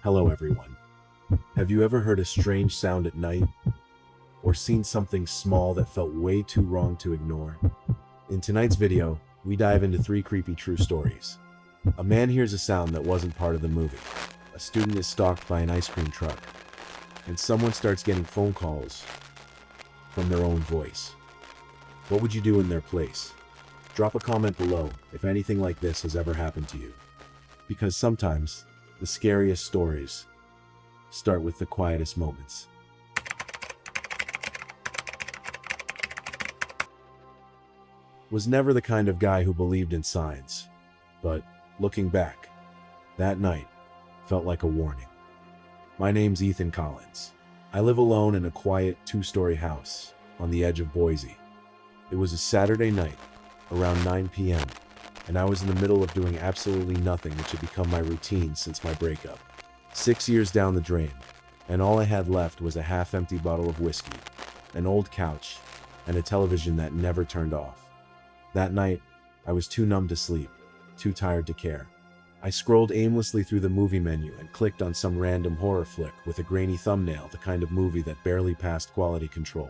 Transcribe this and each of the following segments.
Hello everyone. Have you ever heard a strange sound at night? Or seen something small that felt way too wrong to ignore? In tonight's video, we dive into 3 creepy true stories. A man hears a sound that wasn't part of the movie. A student is stalked by an ice cream truck. And someone starts getting phone calls from their own voice. What would you do in their place? Drop a comment below if anything like this has ever happened to you. Because sometimes, the scariest stories start with the quietest moments. Was never the kind of guy who believed in signs, but looking back, that night felt like a warning. My name's Ethan Collins. I live alone in a quiet 2-story house on the edge of Boise. It was a Saturday night, around 9 p.m., and I was in the middle of doing absolutely nothing, which had become my routine since my breakup. 6 years down the drain, and all I had left was a half-empty bottle of whiskey, an old couch, and a television that never turned off. That night, I was too numb to sleep, too tired to care. I scrolled aimlessly through the movie menu and clicked on some random horror flick with a grainy thumbnail, the kind of movie that barely passed quality control.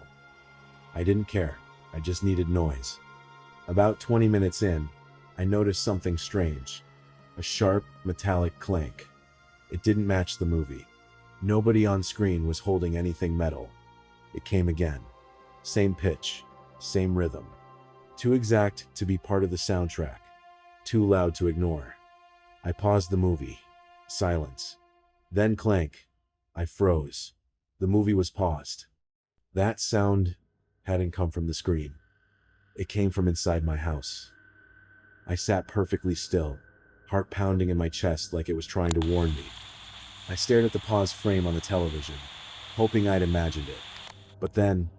I didn't care, I just needed noise. About 20 minutes in, I noticed something strange. A sharp, metallic clank. It didn't match the movie. Nobody on screen was holding anything metal. It came again. Same pitch, same rhythm. Too exact to be part of the soundtrack. Too loud to ignore. I paused the movie. Silence. Then clank. I froze. The movie was paused. That sound hadn't come from the screen. It came from inside my house. I sat perfectly still, heart pounding in my chest like it was trying to warn me. I stared at the paused frame on the television, hoping I'd imagined it. But then,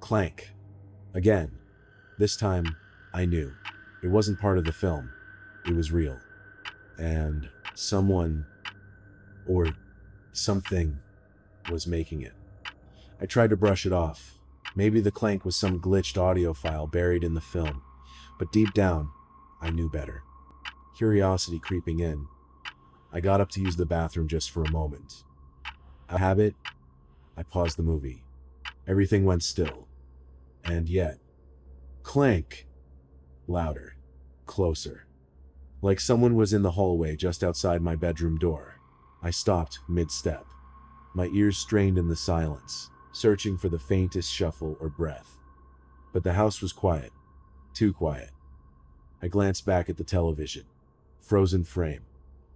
clank. Again. This time, I knew. It wasn't part of the film. It was real. And someone, or something, was making it. I tried to brush it off. Maybe the clank was some glitched audio file buried in the film. But deep down, I knew better. Curiosity creeping in, I got up to use the bathroom just for a moment. Out of habit, I paused the movie. Everything went still. And yet, clank. Louder. Closer. Like someone was in the hallway just outside my bedroom door. I stopped mid-step. My ears strained in the silence, searching for the faintest shuffle or breath. But the house was quiet. Too quiet. I glanced back at the television. Frozen frame.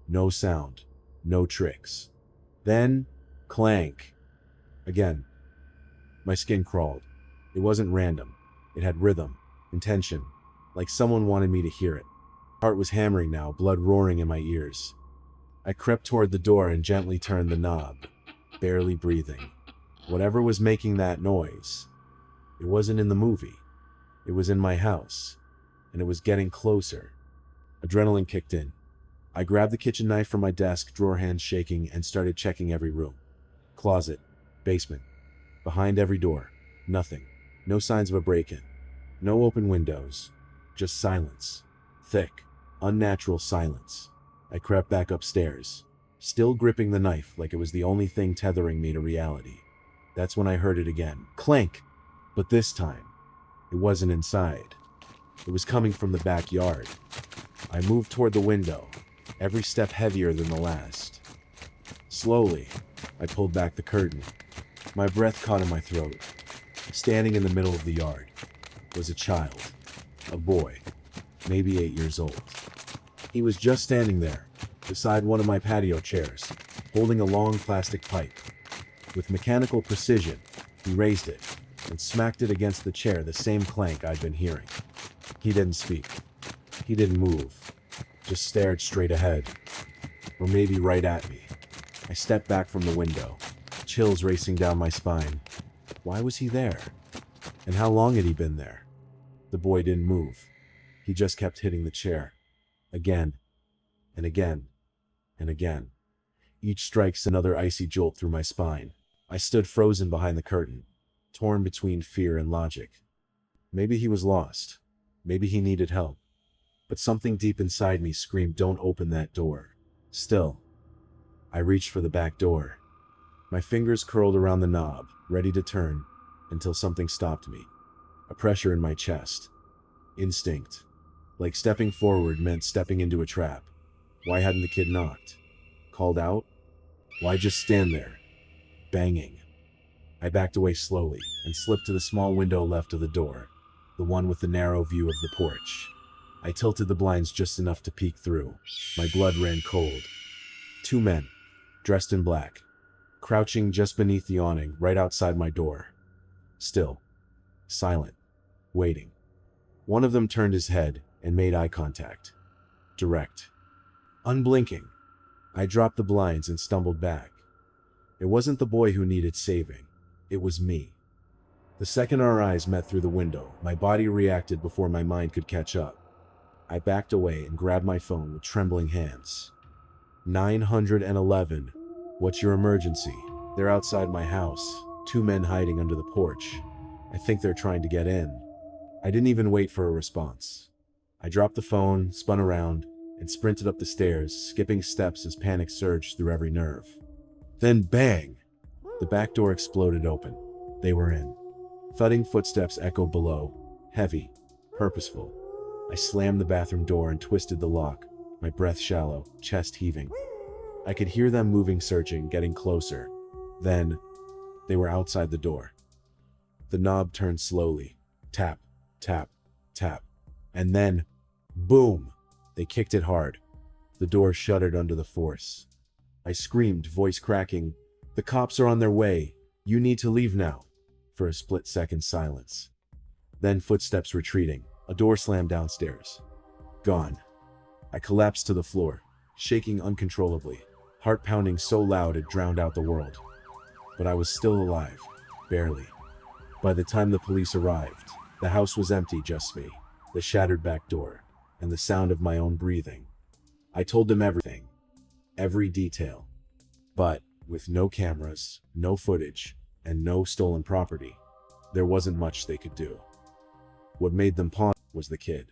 No sound. No tricks. Then, clank. Again. My skin crawled. It wasn't random. It had rhythm, intention, like someone wanted me to hear it. Heart was hammering now, blood roaring in my ears. I crept toward the door and gently turned the knob, barely breathing. Whatever was making that noise, it wasn't in the movie. It was in my house. And it was getting closer. Adrenaline kicked in. I grabbed the kitchen knife from my desk, drawer hands shaking, and started checking every room. Closet, basement, behind every door. Nothing. No signs of a break-in. No open windows. Just silence. Thick, unnatural silence. I crept back upstairs, still gripping the knife like it was the only thing tethering me to reality. That's when I heard it again. Clank! But this time, it wasn't inside. It was coming from the backyard. I moved toward the window, every step heavier than the last. Slowly, I pulled back the curtain. My breath caught in my throat. Standing in the middle of the yard was a child, a boy, maybe 8 years old. He was just standing there, beside one of my patio chairs, holding a long plastic pipe. With mechanical precision, he raised it and smacked it against the chair, the same clank I'd been hearing. He didn't speak. He didn't move. Just stared straight ahead. Or maybe right at me. I stepped back from the window, chills racing down my spine. Why was he there? And how long had he been there? The boy didn't move. He just kept hitting the chair. Again, and again, and again. Each strike sent another icy jolt through my spine. I stood frozen behind the curtain, torn between fear and logic. Maybe he was lost. Maybe he needed help. But something deep inside me screamed, "Don't open that door." Still, I reached for the back door. My fingers curled around the knob, ready to turn, until something stopped me. A pressure in my chest. Instinct. Like stepping forward meant stepping into a trap. Why hadn't the kid knocked? Called out? Why just stand there? Banging. I backed away slowly and slipped to the small window left of the door, the one with the narrow view of the porch. I tilted the blinds just enough to peek through. My blood ran cold. Two men, dressed in black, crouching just beneath the awning right outside my door. Still. Silent. Waiting. One of them turned his head and made eye contact. Direct. Unblinking. I dropped the blinds and stumbled back. It wasn't the boy who needed saving. It was me. The second our eyes met through the window, my body reacted before my mind could catch up. I backed away and grabbed my phone with trembling hands. 911. What's your emergency? They're outside my house. Two men hiding under the porch. I think they're trying to get in. I didn't even wait for a response. I dropped the phone, spun around, and sprinted up the stairs, skipping steps as panic surged through every nerve. Then bang! The back door exploded open. They were in. Thudding footsteps echoed below, heavy, purposeful. I slammed the bathroom door and twisted the lock, my breath shallow, chest heaving. I could hear them moving, searching, getting closer. Then, they were outside the door. The knob turned slowly. Tap, tap, tap. And then, boom! They kicked it hard. The door shuddered under the force. I screamed, voice cracking, "The cops are on their way. You need to leave now." For a split-second silence. Then footsteps retreating. A door slammed downstairs. Gone. I collapsed to the floor, shaking uncontrollably, heart pounding so loud it drowned out the world. But I was still alive. Barely. By the time the police arrived, the house was empty, just me, the shattered back door, and the sound of my own breathing. I told them everything. Every detail. But, with no cameras, no footage, and no stolen property, there wasn't much they could do. What made them pause was the kid.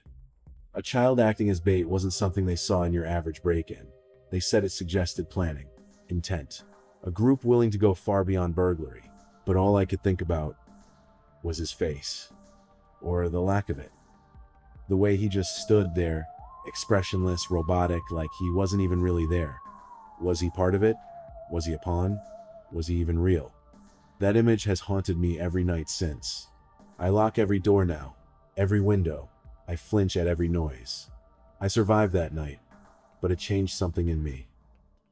A child acting as bait wasn't something they saw in your average break-in. They said it suggested planning, intent, a group willing to go far beyond burglary. But all I could think about was his face. Or the lack of it. The way he just stood there, expressionless, robotic, like he wasn't even really there. Was he part of it? Was he a pawn? Was he even real? That image has haunted me every night since. I lock every door now, every window. I flinch at every noise. I survived that night, but it changed something in me.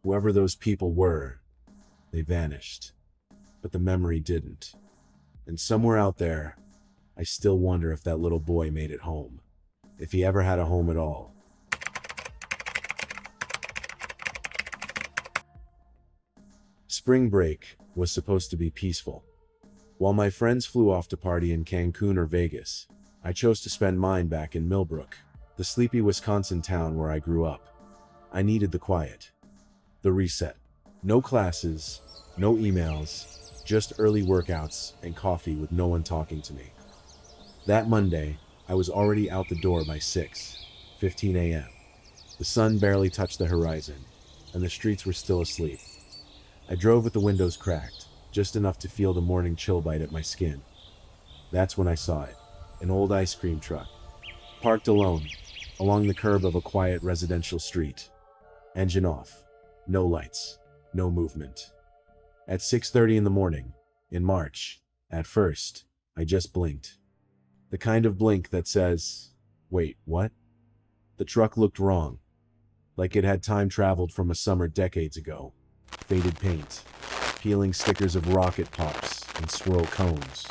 Whoever those people were, they vanished. But the memory didn't. And somewhere out there, I still wonder if that little boy made it home. If he ever had a home at all. Spring break was supposed to be peaceful. While my friends flew off to party in Cancun or Vegas, I chose to spend mine back in Millbrook, the sleepy Wisconsin town where I grew up. I needed the quiet. The reset. No classes, no emails, just early workouts and coffee with no one talking to me. That Monday, I was already out the door by 6:15 a.m. The sun barely touched the horizon, and the streets were still asleep. I drove with the windows cracked, just enough to feel the morning chill bite at my skin. That's when I saw it, an old ice cream truck, parked alone, along the curb of a quiet residential street. Engine off, no lights, no movement. At 6:30 in the morning, in March, at first, I just blinked. The kind of blink that says, wait, what? The truck looked wrong, like it had time traveled from a summer decades ago. Faded paint, peeling stickers of rocket pops and swirl cones.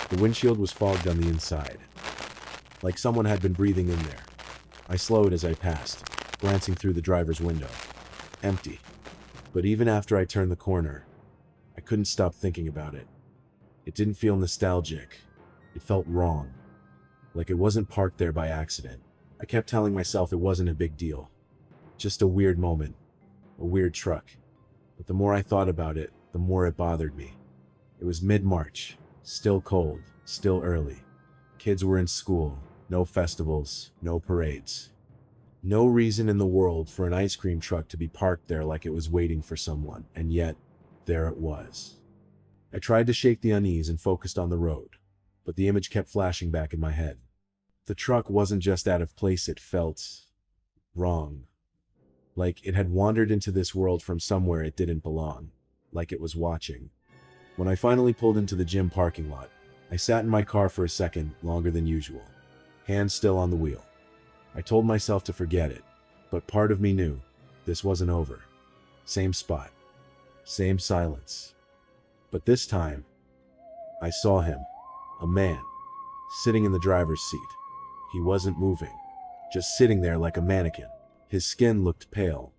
The windshield was fogged on the inside, like someone had been breathing in there. I slowed as I passed, glancing through the driver's window. Empty. But even after I turned the corner, I couldn't stop thinking about it. It didn't feel nostalgic. It felt wrong. Like it wasn't parked there by accident. I kept telling myself it wasn't a big deal. Just a weird moment. A weird truck. But the more I thought about it, the more it bothered me. It was mid-March. Still cold. Still early. Kids were in school. No festivals. No parades. No reason in the world for an ice cream truck to be parked there like it was waiting for someone, and yet, there it was. I tried to shake the unease and focused on the road, but the image kept flashing back in my head. The truck wasn't just out of place, it felt wrong. Like it had wandered into this world from somewhere it didn't belong, like it was watching. When I finally pulled into the gym parking lot, I sat in my car for a second, longer than usual, hands still on the wheel. I told myself to forget it, but part of me knew this wasn't over. Same spot, same silence. But this time, I saw him, a man, sitting in the driver's seat. He wasn't moving, just sitting there like a mannequin. His skin looked pale,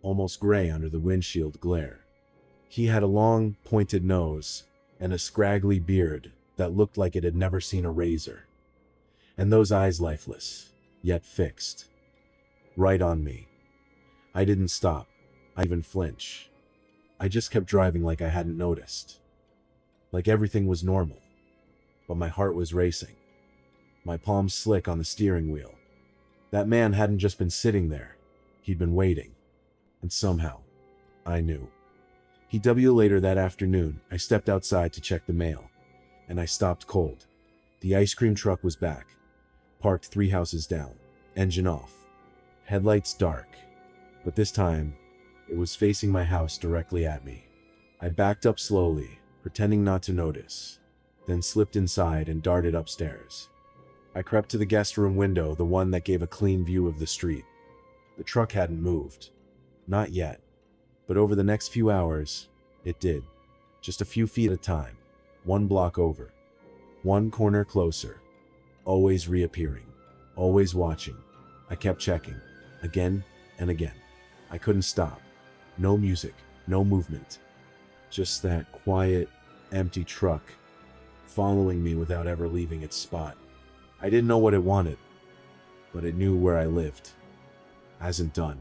almost gray under the windshield glare. He had a long, pointed nose and a scraggly beard that looked like it had never seen a razor. And those eyes lifeless, yet fixed. Right on me. I didn't stop. I didn't even flinch. I just kept driving like I hadn't noticed. Like everything was normal. But my heart was racing. My palms slick on the steering wheel. That man hadn't just been sitting there. He'd been waiting. And somehow, I knew. Later that afternoon, I stepped outside to check the mail. And I stopped cold. The ice cream truck was back. Parked 3 houses down. Engine off. Headlights dark. But this time, it was facing my house directly at me. I backed up slowly, pretending not to notice, then slipped inside and darted upstairs. I crept to the guest room window, the one that gave a clean view of the street. The truck hadn't moved. Not yet. But over the next few hours, it did. Just a few feet at a time. 1 block over. 1 corner closer. Always reappearing. Always watching. I kept checking. Again and again. I couldn't stop. No music. No movement. Just that quiet, empty truck following me without ever leaving its spot. I didn't know what it wanted, but it knew where I lived. Hasn't done.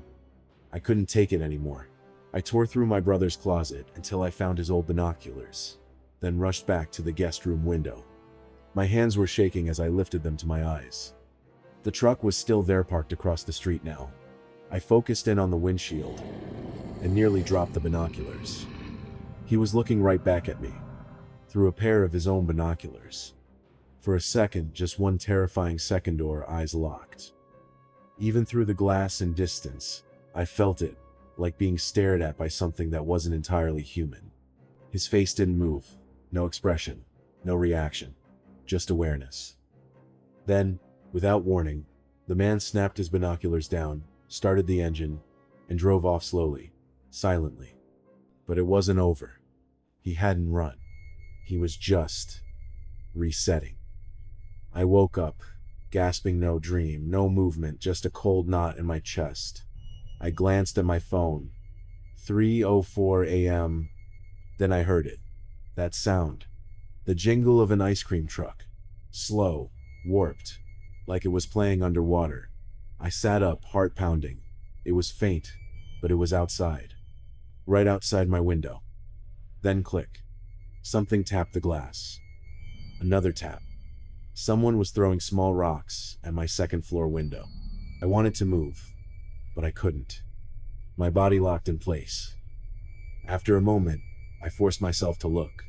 I couldn't take it anymore. I tore through my brother's closet until I found his old binoculars, then rushed back to the guest room window. My hands were shaking as I lifted them to my eyes. The truck was still there, parked across the street now. I focused in on the windshield and nearly dropped the binoculars. He was looking right back at me, through a pair of his own binoculars. For a second, just one terrifying second, our eyes locked. Even through the glass and distance, I felt it, like being stared at by something that wasn't entirely human. His face didn't move, no expression, no reaction, just awareness. Then, without warning, the man snapped his binoculars down, started the engine, and drove off slowly, silently. But it wasn't over. He hadn't run. He was just resetting. I woke up, gasping, no dream, no movement, just a cold knot in my chest. I glanced at my phone. 3:04 a.m. Then I heard it. That sound. The jingle of an ice cream truck. Slow, warped, like it was playing underwater. I sat up, heart pounding. It was faint, but it was outside. Right outside my window. Then click. Something tapped the glass. Another tap. Someone was throwing small rocks at my second-floor window. I wanted to move, but I couldn't. My body locked in place. After a moment, I forced myself to look.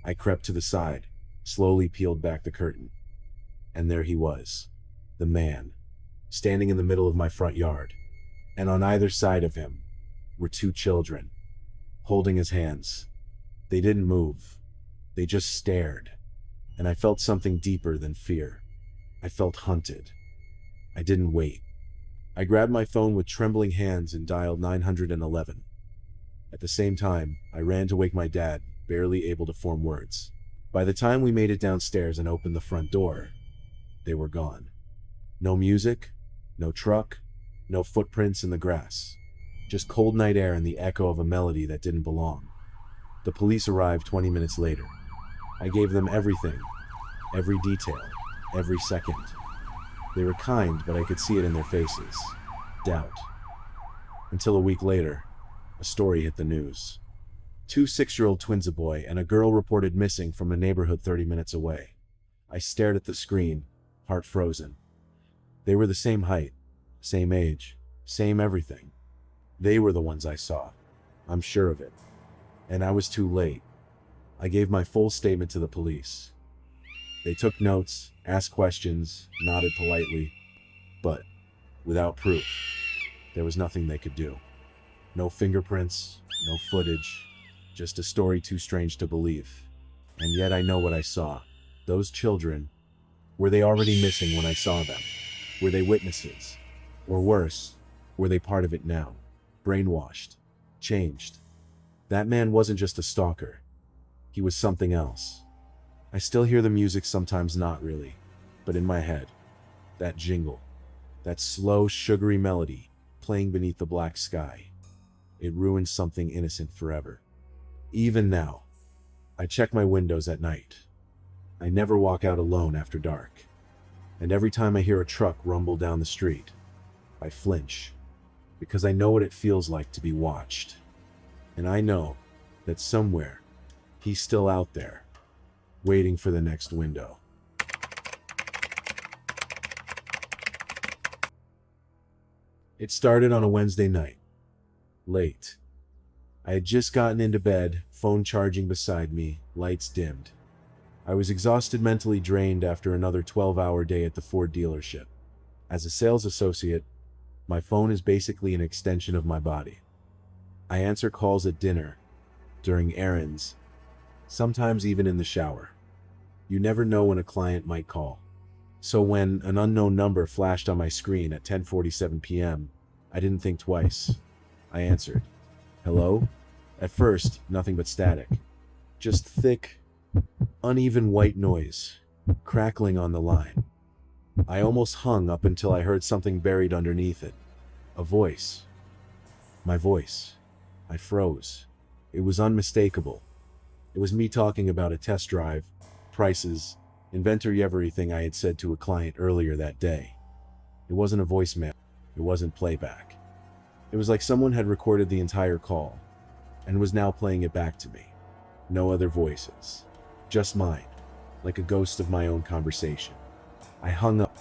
I crept to the side, slowly peeled back the curtain. And there he was, the man, standing in the middle of my front yard. And on either side of him were 2 children, holding his hands. They didn't move. They just stared. And I felt something deeper than fear. I felt hunted. I didn't wait. I grabbed my phone with trembling hands and dialed 911. At the same time, I ran to wake my dad, barely able to form words. By the time we made it downstairs and opened the front door, they were gone. No music, no truck, no footprints in the grass. Just cold night air and the echo of a melody that didn't belong. The police arrived 20 minutes later. I gave them everything, every detail, every second. They were kind, but I could see it in their faces. Doubt. Until a week later, a story hit the news. 2 6-year-old twins, a boy and a girl, reported missing from a neighborhood 30 minutes away. I stared at the screen, heart frozen. They were the same height, Same age, same everything. They were the ones I saw. I'm sure of it. And I was too late. I gave my full statement to the police. They took notes, asked questions, nodded politely, but without proof, there was nothing they could do. No fingerprints, no footage, just a story too strange to believe. And yet I know what I saw. Those children, were they already missing when I saw them? Were they witnesses? Or worse, were they part of it now? Brainwashed, changed. That man wasn't just a stalker. He was something else. I still hear the music sometimes, not really, but in my head. That jingle, that slow, sugary melody playing beneath the black sky. It ruins something innocent forever. Even now, I check my windows at night. I never walk out alone after dark. And every time I hear a truck rumble down the street, I flinch, because I know what it feels like to be watched. And I know that somewhere, he's still out there, waiting for the next window. It started on a Wednesday night, late. I had just gotten into bed, phone charging beside me, lights dimmed. I was exhausted, mentally drained after another 12-hour day at the Ford dealership. As a sales associate, my phone is basically an extension of my body. I answer calls at dinner, during errands, sometimes even in the shower. You never know when a client might call. So when an unknown number flashed on my screen at 10:47 p.m., I didn't think twice. I answered. Hello? At first, nothing but static. Just thick, uneven white noise, crackling on the line. I almost hung up until I heard something buried underneath it. A voice. My voice. I froze. It was unmistakable. It was me talking about a test drive, prices, inventory, everything I had said to a client earlier that day. It wasn't a voicemail. It wasn't playback. It was like someone had recorded the entire call and was now playing it back to me. No other voices. Just mine, like a ghost of my own conversation. I hung up,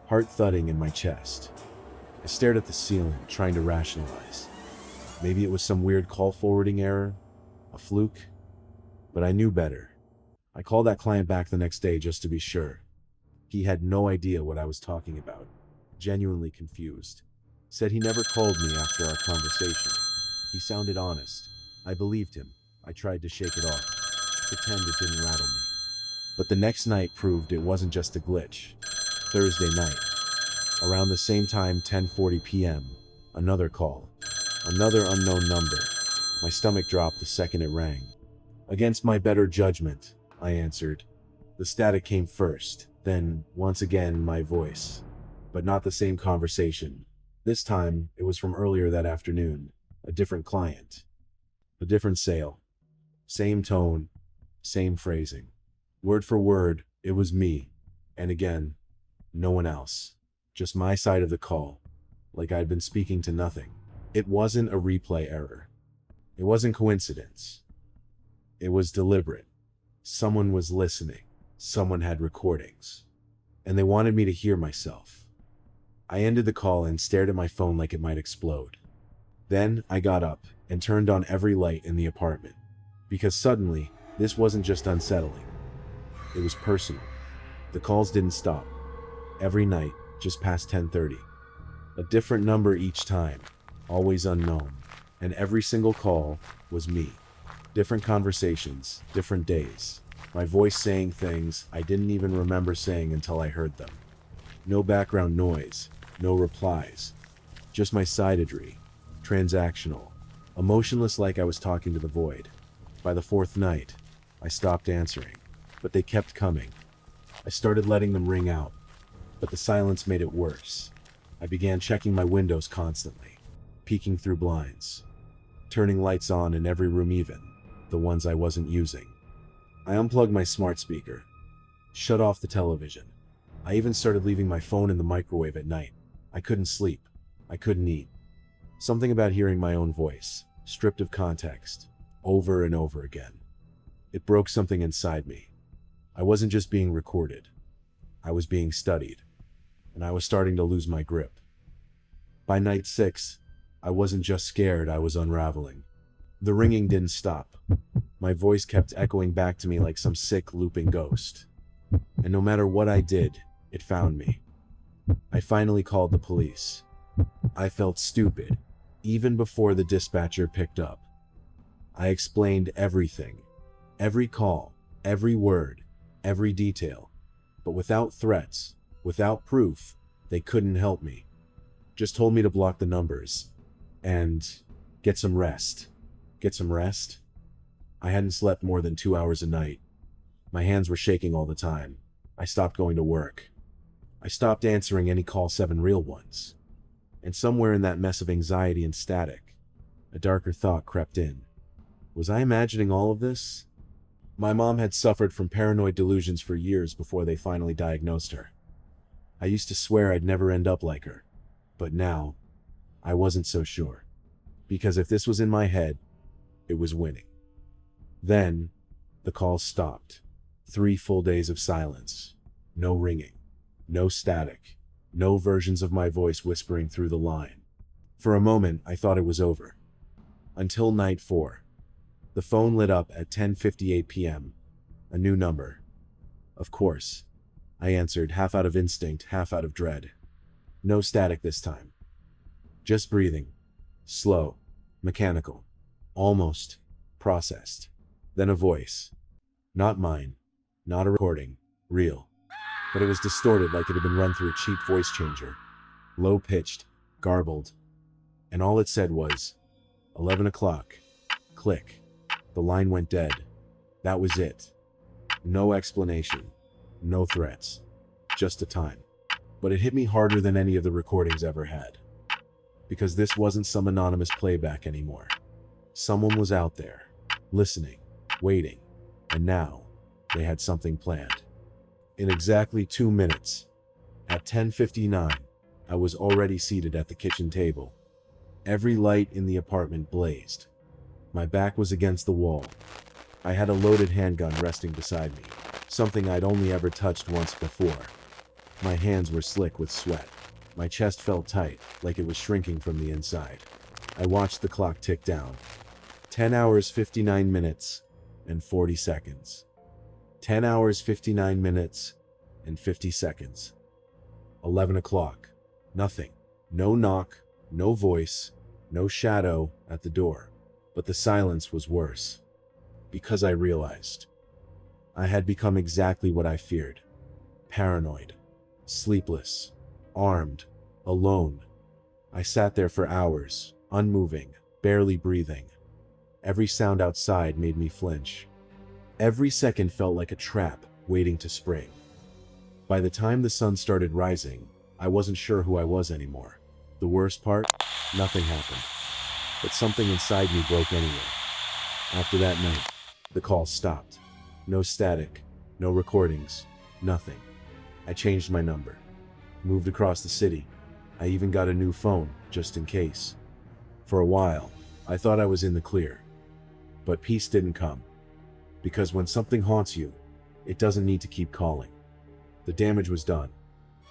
heart thudding in my chest. I stared at the ceiling, trying to rationalize. Maybe it was some weird call forwarding error, a fluke, but I knew better. I called that client back the next day just to be sure. He had no idea what I was talking about, genuinely confused. Said he never called me after our conversation. He sounded honest. I believed him. I tried to shake it off, pretend it didn't rattle me. But the next night proved it wasn't just a glitch. Thursday night, around the same time, 10:40 p.m., another call. Another unknown number. My stomach dropped the second it rang. Against my better judgment, I answered. The static came first, then, once again, my voice. But not the same conversation. This time, it was from earlier that afternoon. A different client. A different sale. Same tone, same phrasing. Word for word, it was me. And again, no one else. Just my side of the call, like I'd been speaking to nothing. It wasn't a replay error. It wasn't coincidence. It was deliberate. Someone was listening. Someone had recordings. And they wanted me to hear myself. I ended the call and stared at my phone like it might explode. Then I got up and turned on every light in the apartment. Because suddenly, this wasn't just unsettling. It was personal. The calls didn't stop. Every night, just past 10:30. A different number each time, always unknown. And every single call was me. Different conversations, different days. My voice saying things I didn't even remember saying until I heard them. No background noise, no replies. Just my sidedry, transactional, emotionless, like I was talking to the void. By the fourth night, I stopped answering, but they kept coming. I started letting them ring out, but the silence made it worse. I began checking my windows constantly, peeking through blinds, turning lights on in every room, even the ones I wasn't using. I unplugged my smart speaker, shut off the television. I even started leaving my phone in the microwave at night. I couldn't sleep. I couldn't eat. Something about hearing my own voice, stripped of context, over and over again. It broke something inside me. I wasn't just being recorded. I was being studied, and I was starting to lose my grip. By night 6, I wasn't just scared, I was unraveling. The ringing didn't stop. My voice kept echoing back to me like some sick, looping ghost. And no matter what I did, it found me. I finally called the police. I felt stupid, even before the dispatcher picked up. I explained everything. Every call, every word, every detail. But without threats, without proof, they couldn't help me. Just told me to block the numbers and get some rest. Get some rest? I hadn't slept more than 2 hours a night. My hands were shaking all the time. I stopped going to work. I stopped answering any call 7 real ones. And somewhere in that mess of anxiety and static, a darker thought crept in. Was I imagining all of this? My mom had suffered from paranoid delusions for years before they finally diagnosed her. I used to swear I'd never end up like her. But now, I wasn't so sure. Because if this was in my head, it was winning. Then, the calls stopped. 3 full days of silence. No ringing. No static. No versions of my voice whispering through the line. For a moment, I thought it was over. Until night 4. The phone lit up at 10:58 p.m. A new number. Of course. I answered, half out of instinct, half out of dread. No static this time. Just breathing. Slow. Mechanical. Almost. Processed. Then a voice. Not mine. Not a recording. Real. But it was distorted like it had been run through a cheap voice changer. Low-pitched. Garbled. And all it said was, 11 o'clock. Click. The line went dead. That was it. No explanation. No threats. Just a time. But it hit me harder than any of the recordings ever had. Because this wasn't some anonymous playback anymore. Someone was out there, listening, waiting, and now they had something planned. In exactly 2 minutes, at 10:59, I was already seated at the kitchen table. Every light in the apartment blazed. My back was against the wall. I had a loaded handgun resting beside me, something I'd only ever touched once before. My hands were slick with sweat. My chest felt tight, like it was shrinking from the inside. I watched the clock tick down. 10 hours 59 minutes and 40 seconds. 10 hours 59 minutes and 50 seconds. 11 o'clock. Nothing. No knock, no voice, no shadow at the door. But the silence was worse. Because I realized I had become exactly what I feared. Paranoid. Sleepless. Armed. Alone. I sat there for hours, unmoving, barely breathing. Every sound outside made me flinch. Every second felt like a trap waiting to spring. By the time the sun started rising, I wasn't sure who I was anymore. The worst part? Nothing happened. But something inside me broke anyway. After that night, the calls stopped. No static, no recordings, nothing. I changed my number. Moved across the city. I even got a new phone, just in case. For a while, I thought I was in the clear. But peace didn't come. Because when something haunts you, it doesn't need to keep calling. The damage was done.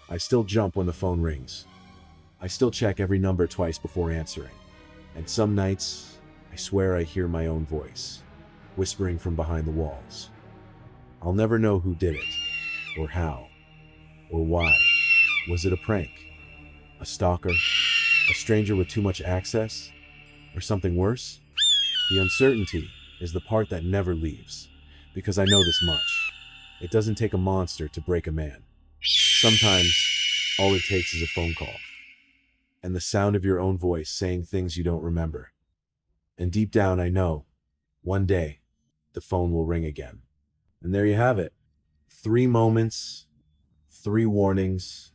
I still jump when the phone rings. I still check every number twice before answering. And some nights, I swear I hear my own voice, whispering from behind the walls. I'll never know who did it, or how, or why. Was it a prank? A stalker? A stranger with too much access? Or something worse? The uncertainty is the part that never leaves, because I know this much. It doesn't take a monster to break a man. Sometimes, all it takes is a phone call, and the sound of your own voice saying things you don't remember. And deep down, I know, one day, the phone will ring again. And there you have it. 3 moments, 3 warnings,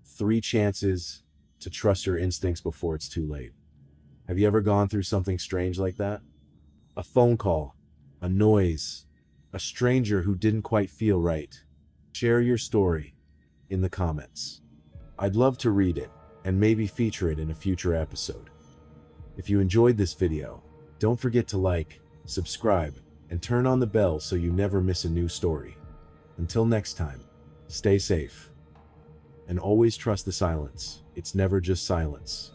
3 chances to trust your instincts before it's too late. Have you ever gone through something strange like that? A phone call, a noise, a stranger who didn't quite feel right. Share your story in the comments. I'd love to read it and maybe feature it in a future episode. If you enjoyed this video, don't forget to like, subscribe, and turn on the bell so you never miss a new story. Until next time, stay safe. And always trust the silence. It's never just silence.